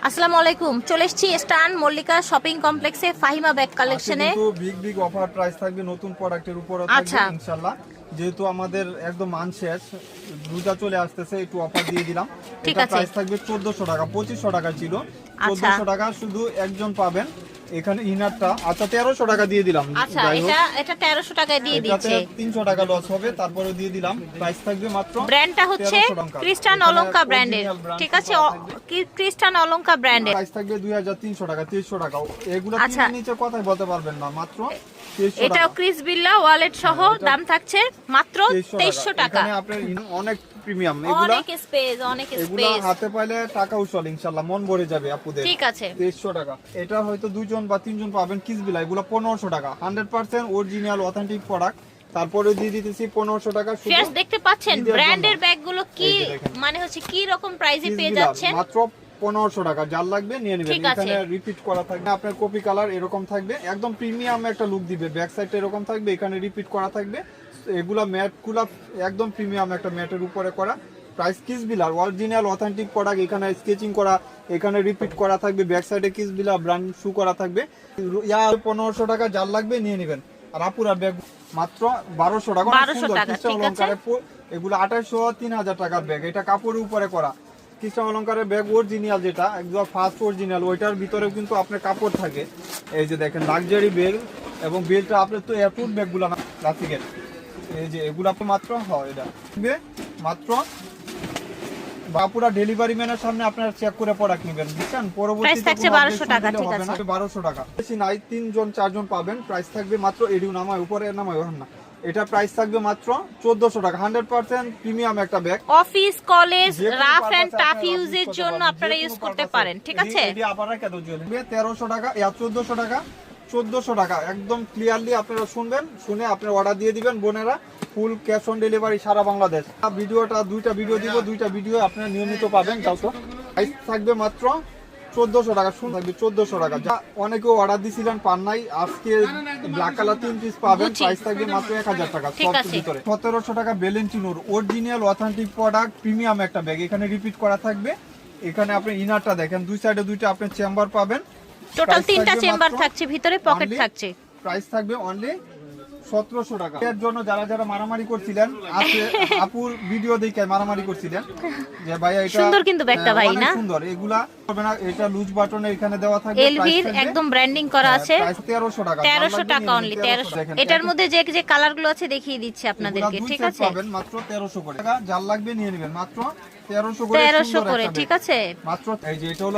আসসালামু আলাইকুম, চলে এসেছি স্টান মল্লিকা শপিং কমপ্লেক্সে ফাহিমা ব্যাগ কালেকশনে। কিন্তু বিগ অফার প্রাইস থাকবে নতুন প্রোডাক্টের উপরে আচ্ছা। থাকবে ইনশাআল্লাহ। যেহেতু আমাদের একদম মান শেষ, রোজা চলে আসতেছে, একটু অফার দিয়ে দিলাম। ঠিক এটা আছে। প্রাইস থাকবে 1400 টাকা, 2500 টাকা ছিল, আচ্ছা। 1400 টাকা শুধু একজন পাবেন। এখানে ইনারটা আচ্ছা 1300 টাকা দিয়ে দিলাম। আচ্ছা, যাই হোক, এটা 1300 টাকায় দিয়ে এটাতে দিচ্ছে। 300 টাকা লস হবে, তারপরে দিয়ে দিলাম। প্রাইস থাকবে মাত্র ব্র্যান্ডটা হচ্ছে 1300 টাকা। ক্রিস্টান এখানে অলংকা ব্র্যান্ডের, original brand ঠিক আছে, করা থাকবে। ক্রিস্টান অলংকা ব্র্যান্ডের। প্রাইস থাকবে 2300 টাকা, 2300 টাকা। এগুলো আচ্ছা। কিনে নিচে কথাই বলতে পারবেন না, মাত্র 2300 এটাও টাকা। ক্রিস বিল্লা ওয়ালেট সহ হ্যাঁ, দাম থাকছে মাত্র 2300 টাকা। এখানে আপনার অনেক প্রিমিয়াম, এগুলা অনেক স্পেস, অনেক এগুলা স্পেস। হাতে পাইলে টাকা উসল ইনশাআল্লাহ, মন ভরে যাবে আপুদের। ঠিক আছে। 2300 টাকা। এটা হয়তো দুইজন বা তিনজন পাবেন কিসবিলা, এগুলা 1500 টাকা, 100% অরিজিনাল অথেন্টিক প্রোডাক্ট। তারপরে দিয়ে দিতেছি 1500 টাকা শুধু। ফিয়ার্স দেখতে পাচ্ছেন ঈদের ব্র্যান্ডের জন্য। ব্যাগগুলো কি, এই যে দেখেন। মানে হচ্ছে কি রকম প্রাইসে পেয়ে কিসবিলা যাচ্ছেন। মাত্র 1500 টাকা, যার লাগবে নিয়ে নেবেন। ঠিক আছে। এখানে রিপিট করা থাকবে, আপনার কপি কালার এরকম থাকবে, একদম প্রিমিয়াম একটা লুক দিবে। ব্যাক সাইডটা এরকম থাকবে, এখানে রিপিট করা থাকবে। এগুলা ম্যাটগুলা একদম প্রিমিয়াম একটা ম্যাটের উপরে করা। প্রাইস কিসবিলার অরিজিনাল অথেন্টিক প্রোডাক্ট, এখানে স্কেচিং করা, এখানে রিপিট করা থাকবে, ব্যাক সাইডে কিসবিলা ব্র্যান্ড শু করা থাকবে। ইয়া 1500 টাকা, যার লাগবে নিয়ে নেবেন। আর আপুরা ব্যাগ মাত্র 1200 টাকা। 1200 টাকা, ঠিক আছে। এগুলো 2800 3000 টাকার ব্যাগ, এটা কাপড়ের উপরে করা। কৃষ্ণ অলংকারের ব্যাগ অরিজিনাল, যেটা একদম ফার্স্ট অরিজিনাল, ওইটার ভিতরেও কিন্তু আপনার কাপড় থাকে। এই যে দেখেন লাক্সারি বেল, এবং বেলটা আপনার তো এয়ারপ্রুফ ব্যাগগুলো না প্লাস্টিকের। এই যে এগুলো আপনি মাত্র এটা মাত্র বাপুরা ডেলিভারি ম্যানের সামনে আপনারা চেক করে প্রোডাক্ট নেবেন, বুঝছেন? প্রাইস থাকছে 1200 টাকা, ঠিক আছে। 1200 টাকা বেশি নাই, 3জন 4জন পাবেন। প্রাইস থাকবে মাত্র এডিও নামায় উপরে নামায় না, এটা প্রাইস থাকবে মাত্র 1400 টাকা। 100% প্রিমিয়াম একটা ব্যাগ, অফিস কলেজ যে কোনো রাফ এন্ড purpose টাফ আপনারা ইউজের use করতে জন্য পারবেন, আপনারা যে ইউজ কোনো করতে purpose পারেন, ঠিক আছে। এডি আবার কেন জ্বলবে 1300 টাকা, 1400 টাকা, 1400 টাকা। একদম ক্লিয়ারলি আপনারা শুনবেন, শুনে আপনারা অর্ডার দিয়ে দিবেন বোনেরা। ফুল ক্যাশ অন ডেলিভারি সারা বাংলাদেশ। দুইটা ভিডিও দিব, দুইটা ভিডিও আপনারা নিয়মিত পাবেন। তাও তো প্রাইস থাকবে মাত্র 1400 টাকা, শুন থাকবে 1400 টাকা। যা অনেকেও অর্ডার দিছিলেন পান নাই, আজকে ব্ল্যাক কালার 3 পিস পাবেন। বুঝছি। প্রাইস থাকবে মাত্র 1000 টাকা ঠিক সব আছে। ভিতরে। 1700 টাকা ভ্যালেন্টিনোর অরিজিনাল অথেন্টিক প্রোডাক্ট, প্রিমিয়াম একটা ব্যাগ, এখানে রিপিট করা থাকবে। এখানে আপনি ইনারটা দেখেন, দুই সাইডে দুইটা আপনি চেম্বার পাবেন। টোটাল Price 3টা থাকবে চেম্বার মাত্র থাকছে, ভিতরে পকেট only- থাকছে। প্রাইস থাকবে অনলি 1700 টাকা। এর জন্য যারা মারামারি করছিলেন, আজকে আপুর ভিডিও দেখে মারামারি করছিলেন যে ভাইয়া এটা সুন্দর কিন্তু ব্যাগটা ভাই, অনেক না? সুন্দর। এগুলা হবে না, এটা লুজ বাটনে এখানে দেওয়া থাকবে। এলভির একদম ব্র্যান্ডিং করা আছে। প্রাইস 1300 টাকা, 1300 টাকা অনলি, 1300। এটার মধ্যে যে যে কালারগুলো আছে দেখিয়ে দিচ্ছি আপনাদেরকে, ঠিক আছে। পাবেন মাত্র 1300 করে টাকা, যার লাগবে নিয়ে নেবেন মাত্র 1300 করে। 1300 সুন্দর করে, একটা ঠিক ব্যাগ। আছে। মাত্র এই যে এটা হলো